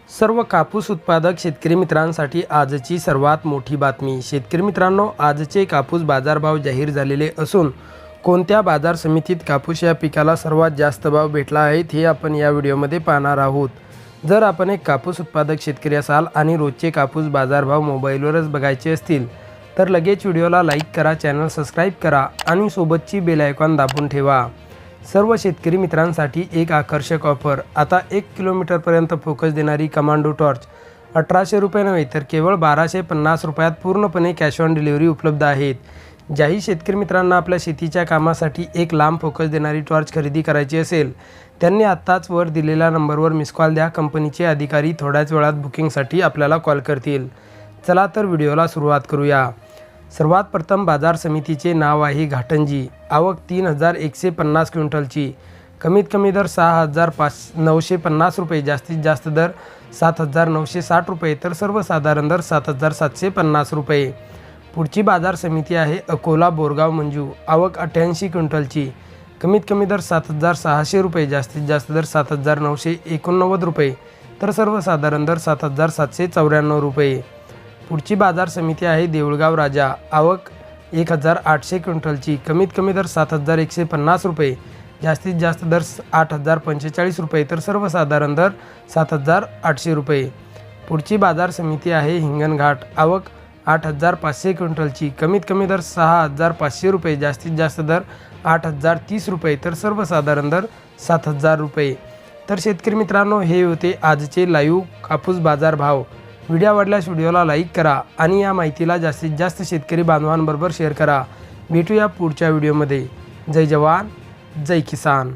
सर्व कापूस उत्पादक शेतकरी मित्रांसाठी आजची सर्वात मोठी बातमी। शेतकरी मित्रांनो, आजचे कापूस बाजारभाव जाहीर झालेले असून कोणत्या बाजार समितीत कापूस या पिकाला सर्वात जास्त भाव भेटला आहे हे आपण या व्हिडिओमध्ये पाहणार आहोत। जर आपण एक कापूस उत्पादक शेतकरी असाल आणि रोजचे कापूस बाजारभाव मोबाईलवरच बघायचे असतील तर लगेच व्हिडिओला लाईक करा, चॅनल सबस्क्राईब करा आणि सोबतची बेल आयकॉन दाबून ठेवा। सर्व शेतकरी मित्रांसाठी एक आकर्षक ऑफर। आता 1 किलोमीटरपर्यंत फोकस देणारी कमांडो टॉर्च 1800 रुपये नव्हे तर केवळ 1250 रुपयात पूर्णपणे कॅश ऑन डिलिव्हरी उपलब्ध आहेत। ज्याही शेतकरी मित्रांना आपल्या शेतीच्या कामासाठी एक लांब फोकस देणारी टॉर्च खरेदी करायची असेल त्यांनी आत्ताच वर दिलेल्या नंबरवर मिस कॉल द्या। कंपनीचे अधिकारी थोड्याच वेळात बुकिंगसाठी आपल्याला कॉल करतील। चला तर व्हिडिओला सुरुवात करूया। सर्वात प्रथम बाजार समितीचे नाव आहे घाटंजी। आवक 3150 क्विंटलची। कमीत कमी दर 6950 रुपये, जास्तीत जास्त दर 7960 रुपये तर सर्वसाधारण दर 7750 रुपये। पुढची बाजार समिती आहे अकोला बोरगाव मंजू। आवक 88 क्विंटलची। कमीत कमी दर 7600 रुपये, जास्तीत जास्त दर 7989 रुपये तर सर्वसाधारण दर 7794 रुपये। पुढची बाजार समिती आहे देऊळगाव राजा। आवक 1800 क्विंटलची। कमीत कमी दर 7150 रुपये, जास्तीत जास्त दर 8045 रुपये तर सर्वसाधारण दर 7800 रुपये। पुढची बाजार समिती आहे हिंगणघाट। आवक 8500 क्विंटलची। कमीत कमी दर 6500 रुपये, जास्तीत जास्त दर 8030 रुपये तर सर्वसाधारण दर 7000 रुपये। तर शेतकरी मित्रांनो, हे होते आजचे लाईव्ह कापूस बाजार भाव। व्हिडिओ आवडल्यास व्हिडिओला लाईक करा आणि या माहितीला जास्तीत जास्त शेतकरी बांधवांबरोबर शेअर करा। भेटूया पुढच्या व्हिडिओमध्ये। जय जवान, जय किसान।